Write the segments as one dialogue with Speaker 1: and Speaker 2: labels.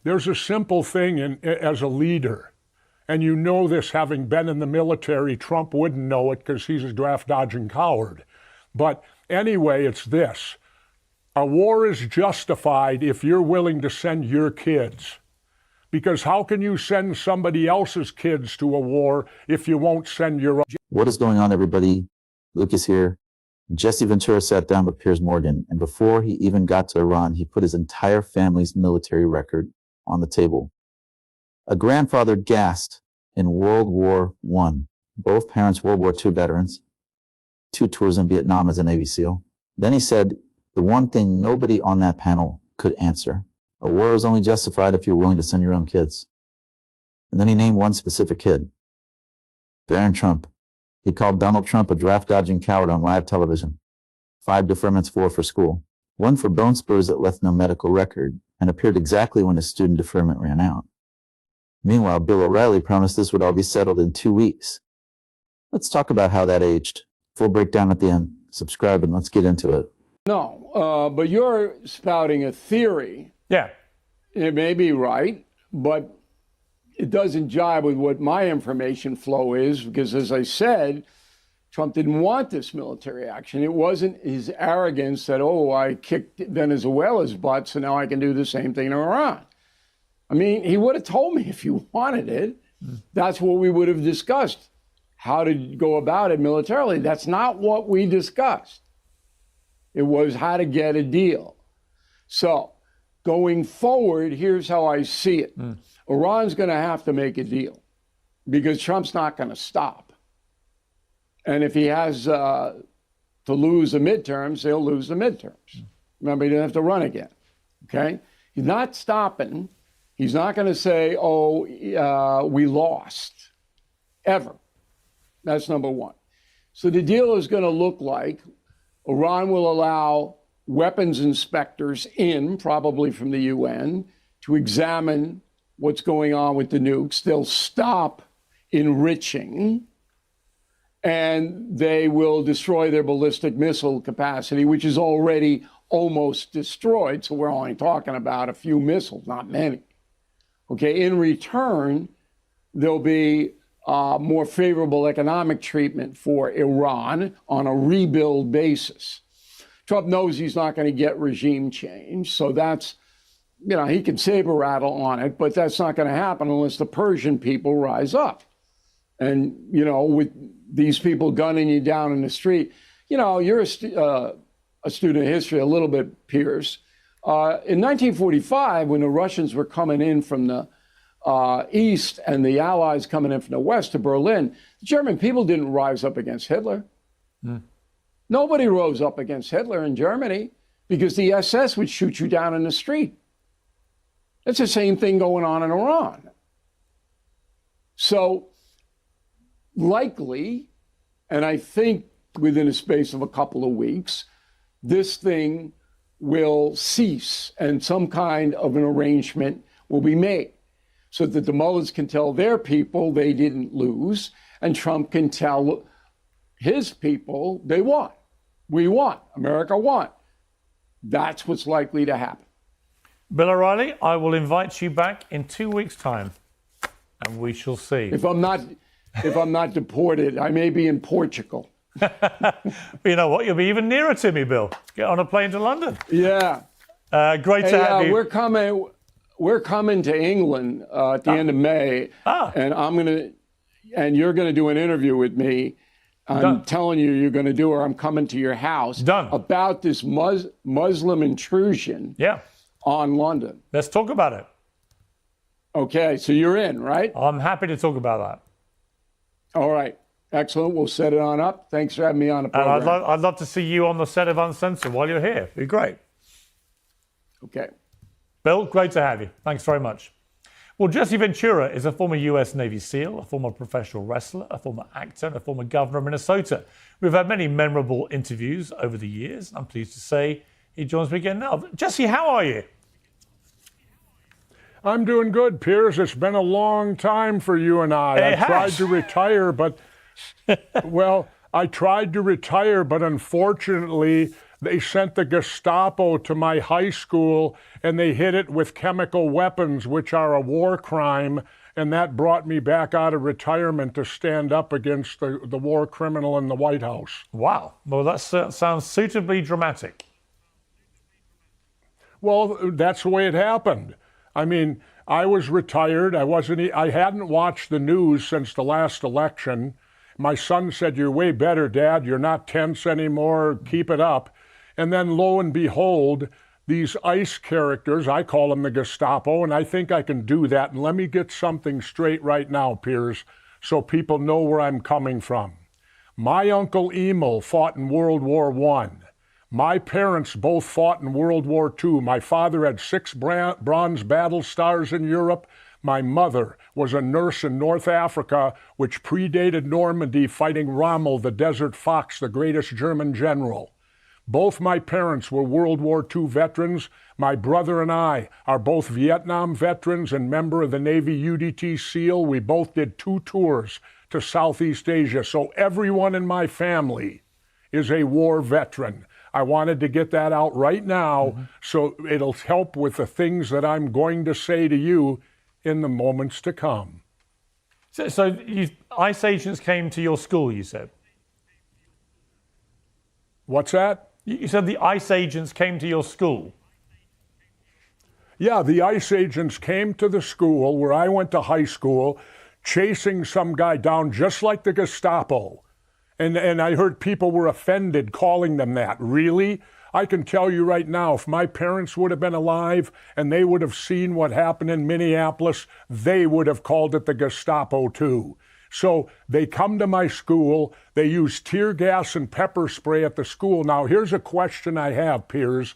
Speaker 1: There's a simple thing as a leader, and you know this having been in the military. Trump wouldn't know it because he's a draft-dodging coward. But anyway, it's this. A war is justified if you're willing to send your kids. Because how can you send somebody else's kids to a war if you won't send your own?
Speaker 2: What is going on, everybody? Lucas here. Jesse Ventura sat down with Piers Morgan, and before he even got to Iran, he put his entire family's military record on the table. A grandfather gassed in World War I, both parents World War II veterans, 2 tours in Vietnam as a Navy SEAL. Then he said the one thing nobody on that panel could answer: a war is only justified if you're willing to send your own kids. And then he named one specific kid, Barron Trump. He called Donald Trump a draft-dodging coward on live television. 5 deferments, 4 for school. 1 for bone spurs that left no medical record and appeared exactly when his student deferment ran out. Meanwhile, Bill O'Reilly promised this would all be settled in 2 weeks. Let's talk about how that aged. Full breakdown at the end. Subscribe and let's get into it.
Speaker 3: No, but you're spouting a theory.
Speaker 4: Yeah.
Speaker 3: It may be right, but it doesn't jibe with what my information flow is, because as I said, Trump didn't want this military action. It wasn't his arrogance that, oh, I kicked Venezuela's butt, so now I can do the same thing in Iran. I mean, he would have told me if you wanted it. That's what we would have discussed, how to go about it militarily. That's not what we discussed. It was how to get a deal. So going forward, here's how I see it. Iran's going to have to make a deal because Trump's not going to stop. And if he has to lose the midterms, he'll lose the midterms. Remember, he didn't have to run again. Okay? He's not stopping. He's not going to say, oh, we lost, ever. That's number one. So the deal is going to look like Iran will allow weapons inspectors in, probably from the UN, to examine what's going on with the nukes. They'll stop enriching, and they will destroy their ballistic missile capacity, which is already almost destroyed. So we're only talking about a few missiles, not many. Okay, in return, there'll be more favorable economic treatment for Iran on a rebuild basis. Trump knows he's not going to get regime change, so that's, you know, he can saber rattle on it, but that's not going to happen unless the Persian people rise up. And, you know, with these people gunning you down in the street, you know, you're a student of history a little bit, Piers. In 1945, when the Russians were coming in from the east and the Allies coming in from the west to Berlin, the German people didn't rise up against Hitler. Nobody rose up against Hitler in Germany because the SS would shoot you down in the street. It's the same thing going on in Iran. So likely, and I think within a space of a couple of weeks, this thing will cease and some kind of an arrangement will be made so that the mullahs can tell their people they didn't lose, and Trump can tell his people they won. We won. America won. That's what's likely to happen.
Speaker 4: Bill O'Reilly, I will invite you back in 2 weeks' time, and we shall see.
Speaker 3: If I'm not deported, I may be in Portugal.
Speaker 4: You know what? You'll be even nearer to me, Bill. Get on a plane to London.
Speaker 3: Yeah.
Speaker 4: Great to have you.
Speaker 3: We're coming to England at the end of May, and you're gonna do an interview with me. I'm telling you, you're gonna do, or I'm coming to your house. About this Muslim intrusion. On London.
Speaker 4: Let's talk about it.
Speaker 3: Okay, so you're in, right?
Speaker 4: I'm happy to talk about that.
Speaker 3: All right, excellent. We'll set it on up. Thanks for having me on the program.
Speaker 4: And I'd love to see you on the set of Uncensored while you're here. It'd be great.
Speaker 3: Okay.
Speaker 4: Bill, great to have you. Thanks very much. Well, Jesse Ventura is a former US Navy SEAL, a former professional wrestler, a former actor, and a former governor of Minnesota. We've had many memorable interviews over the years. I'm pleased to say he joins me again now. Jesse, how are you?
Speaker 1: I'm doing good, Piers. It's been a long time for you and I. I tried to retire, but, well, I tried to retire, but unfortunately, They sent the Gestapo to my high school and they hit it with chemical weapons, which are a war crime. And that brought me back out of retirement to stand up against the war criminal in the White House.
Speaker 4: Wow. Well, that sounds suitably dramatic.
Speaker 1: Well, that's the way it happened. I mean, I was retired. I hadn't watched the news since the last election. My son said, "You're way better, Dad. You're not tense anymore. Keep it up." And then lo and behold, these ICE characters, I call them the Gestapo, and I think I can do that. And let me get something straight right now, Piers, so people know where I'm coming from. My Uncle Emil fought in World War I. My parents both fought in World War II. My father had 6 bronze battle stars in Europe. My mother was a nurse in North Africa, which predated Normandy, fighting Rommel, the Desert Fox, the greatest German general. Both my parents were World War II veterans. My brother and I are both Vietnam veterans and member of the Navy UDT SEAL. We both did 2 tours to Southeast Asia. So everyone in my family is a war veteran. I wanted to get that out right now so it'll help with the things that I'm going to say to you in the moments to come.
Speaker 4: So ICE agents came to your school, you said?
Speaker 1: What's that?
Speaker 4: You said the ICE agents came to your school?
Speaker 1: Yeah, the ICE agents came to the school where I went to high school, chasing some guy down just like the Gestapo. And I heard people were offended calling them that. Really? I can tell you right now, if my parents would have been alive and they would have seen what happened in Minneapolis, they would have called it the Gestapo too. So they come to my school, they use tear gas and pepper spray at the school. Now here's a question I have, Piers.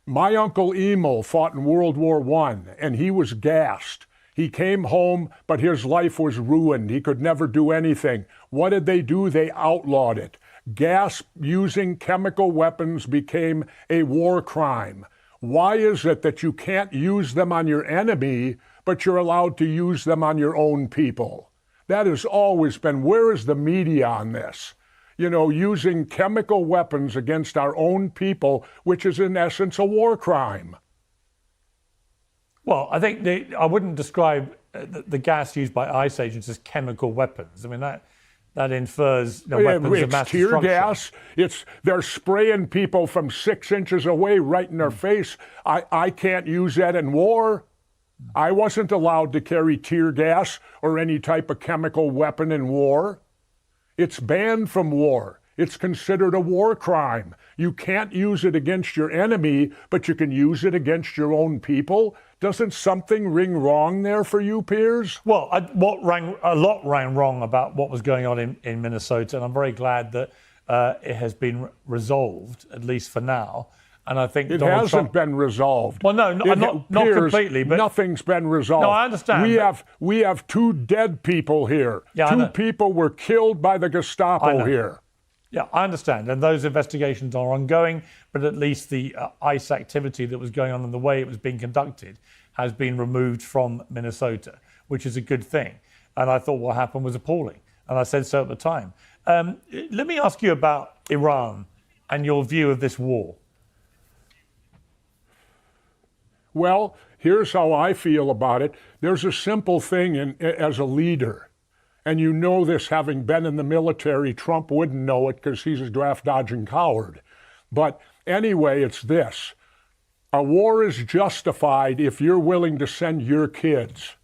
Speaker 1: My Uncle Emil fought in World War I and he was gassed. He came home, but his life was ruined. He could never do anything. What did they do? They outlawed it. Gas using chemical weapons became a war crime. Why is it that you can't use them on your enemy, but you're allowed to use them on your own people? That has always been, where is the media on this? You know, using chemical weapons against our own people, which is in essence a war crime.
Speaker 4: Well, I think I wouldn't describe the gas used by ICE agents as chemical weapons. I mean, that infers weapons of mass
Speaker 1: tear
Speaker 4: destruction.
Speaker 1: gas. They're spraying people from 6 inches away right in their face. I can't use that in war. I wasn't allowed to carry tear gas or any type of chemical weapon in war. It's banned from war. It's considered a war crime. You can't use it against your enemy, but you can use it against your own people. Doesn't something ring wrong there for you, Piers?
Speaker 4: Well, a lot rang wrong about what was going on in Minnesota, and I'm very glad that it has been resolved, at least for now. And I think
Speaker 1: it
Speaker 4: Donald
Speaker 1: hasn't
Speaker 4: Trump...
Speaker 1: been resolved.
Speaker 4: Well, no, not completely, but
Speaker 1: nothing's been resolved.
Speaker 4: No, I understand.
Speaker 1: We have 2 dead people here.
Speaker 4: Yeah,
Speaker 1: 2 people were killed by the Gestapo here.
Speaker 4: Yeah, I understand. And those investigations are ongoing, but at least the ICE activity that was going on and the way it was being conducted has been removed from Minnesota, which is a good thing. And I thought what happened was appalling. And I said so at the time. Let me ask you about Iran and your view of this war.
Speaker 1: Well, here's how I feel about it. There's a simple thing as a leader. And you know this, having been in the military. Trump wouldn't know it because he's a draft-dodging coward. But anyway, it's this. A war is justified if you're willing to send your kids.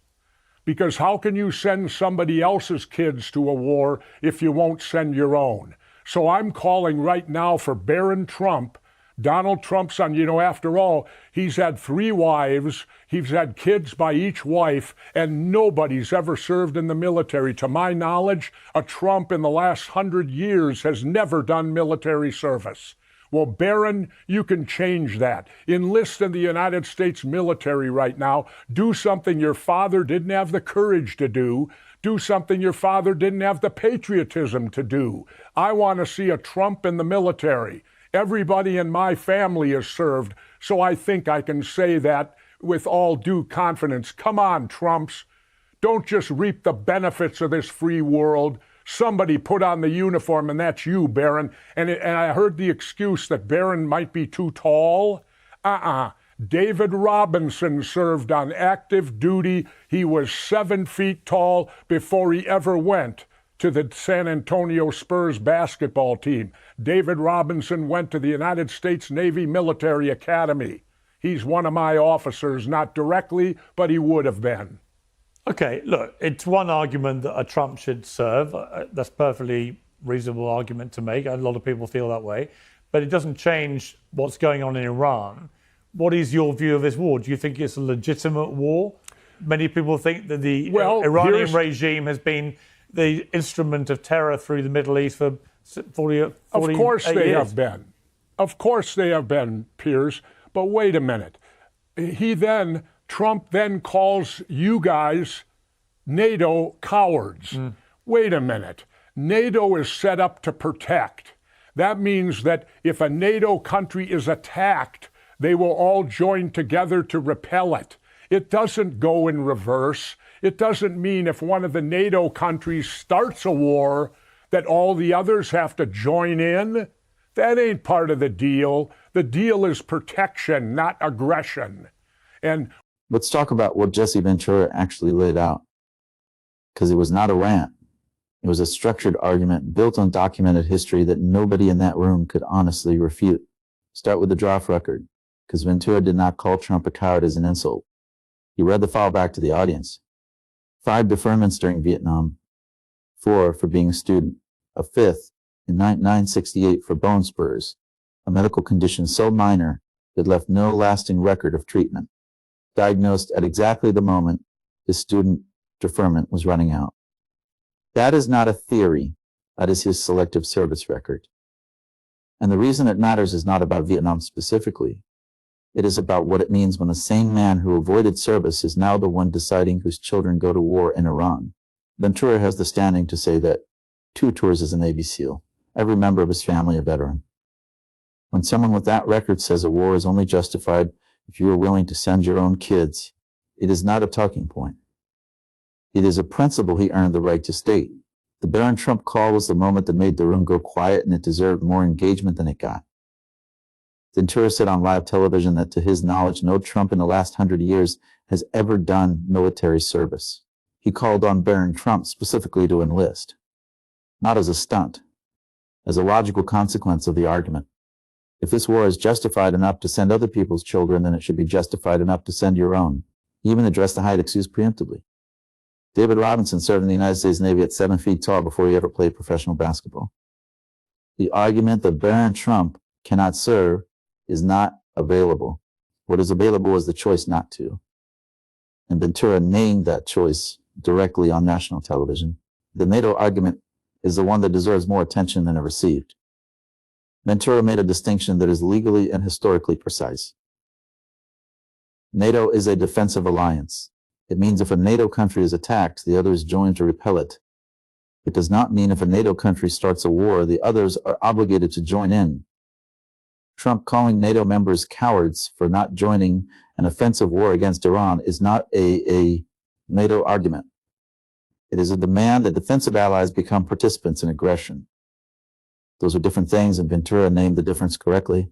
Speaker 1: Because how can you send somebody else's kids to a war if you won't send your own? So I'm calling right now for Barron Trump, Donald Trump's son. You know, after all, he's had 3 wives, he's had kids by each wife, and nobody's ever served in the military. To my knowledge, a Trump in the last 100 years has never done military service. Well, Barron, you can change that. Enlist in the United States military right now. Do something your father didn't have the courage to do. Do something your father didn't have the patriotism to do. I want to see a Trump in the military. Everybody in my family has served, so I think I can say that with all due confidence. Come on, Trumps. Don't just reap the benefits of this free world. somebody put on the uniform, and that's you, Barron. And I heard the excuse that Barron might be too tall. David Robinson served on active duty. He was 7 feet tall before he ever went to the San Antonio Spurs basketball team. David Robinson went to the United States Navy Military Academy. He's one of my officers, not directly, but he would have been.
Speaker 4: Okay, look, it's one argument that a Trump should serve. That's a perfectly reasonable argument to make. A lot of people feel that way. But it doesn't change what's going on in Iran. What is your view of this war? Do you think it's a legitimate war? Many people think that the Iranian regime has been the instrument of terror through the Middle East for 40 years.
Speaker 1: Of course they have been. Of course they have been, Piers. But wait a minute. Trump then calls you guys NATO cowards. Wait a minute. NATO is set up to protect. That means that if a NATO country is attacked, they will all join together to repel it. It doesn't go in reverse. It doesn't mean if one of the NATO countries starts a war that all the others have to join in. That ain't part of the deal. The deal is protection, not aggression. And
Speaker 2: let's talk about what Jesse Ventura actually laid out, because it was not a rant. It was a structured argument built on documented history that nobody in that room could honestly refute. Start with the draft record, because Ventura did not call Trump a coward as an insult. He read the file back to the audience. 5 deferments during Vietnam, 4 for being a student, a 5th in 1968 for bone spurs, a medical condition so minor that left no lasting record of treatment, diagnosed at exactly the moment his student deferment was running out. That is not a theory. That is his selective service record. And the reason it matters is not about Vietnam specifically. It is about what it means when the same man who avoided service is now the one deciding whose children go to war in Iran. Ventura has the standing to say that 2 tours as a Navy SEAL, every member of his family a veteran. When someone with that record says a war is only justified if you are willing to send your own kids, it is not a talking point. It is a principle he earned the right to state. The Barron Trump call was the moment that made the room go quiet, and it deserved more engagement than it got. Ventura said on live television that to his knowledge, no Trump in the last 100 years has ever done military service. He called on Barron Trump specifically to enlist, not as a stunt, as a logical consequence of the argument. If this war is justified enough to send other people's children, then it should be justified enough to send your own. He even addressed the height excuse preemptively. David Robinson served in the United States Navy at 7 feet tall before he ever played professional basketball. The argument that Barron Trump cannot serve is not available. What is available is the choice not to. And Ventura named that choice directly on national television. The NATO argument is the one that deserves more attention than it received. Ventura made a distinction that is legally and historically precise. NATO is a defensive alliance. It means if a NATO country is attacked, the others join to repel it. It does not mean if a NATO country starts a war, the others are obligated to join in. Trump calling NATO members cowards for not joining an offensive war against Iran is not a NATO argument. It is a demand that defensive allies become participants in aggression. Those are different things, and Ventura named the difference correctly.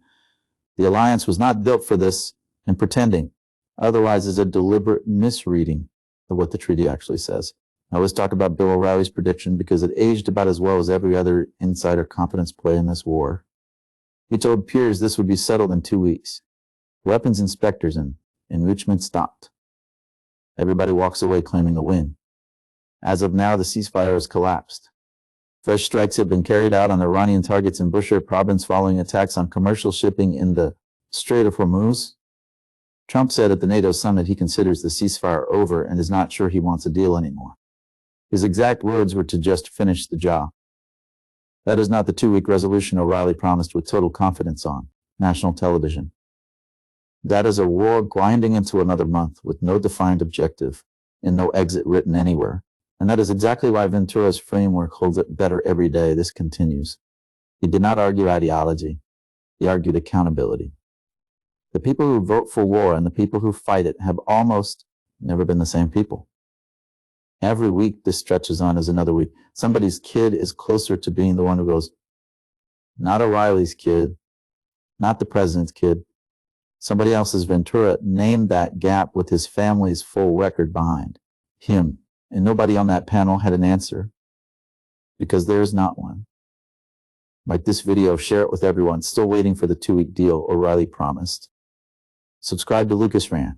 Speaker 2: The alliance was not built for this, and pretending otherwise is a deliberate misreading of what the treaty actually says. I always talk about Bill O'Reilly's prediction because it aged about as well as every other insider competence play in this war. He told Piers this would be settled in 2 weeks. Weapons inspectors and enrichment stopped. Everybody walks away claiming a win. As of now, the ceasefire has collapsed. Fresh strikes have been carried out on Iranian targets in Bushehr province following attacks on commercial shipping in the Strait of Hormuz. Trump said at the NATO summit he considers the ceasefire over and is not sure he wants a deal anymore. His exact words were to just finish the job. That is not the 2-week resolution O'Reilly promised with total confidence on national television. That is a war grinding into another month with no defined objective and no exit written anywhere. And that is exactly why Ventura's framework holds it better every day. This continues. He did not argue ideology. He argued accountability. The people who vote for war and the people who fight it have almost never been the same people. Every week this stretches on as another week. Somebody's kid is closer to being the one who goes, not O'Reilly's kid, not the president's kid. Somebody else's Ventura named that gap with his family's full record behind him. And nobody on that panel had an answer because there's not one. Like this video, share it with everyone. Still waiting for the 2-week deal O'Reilly promised. Subscribe to Lucas Rant.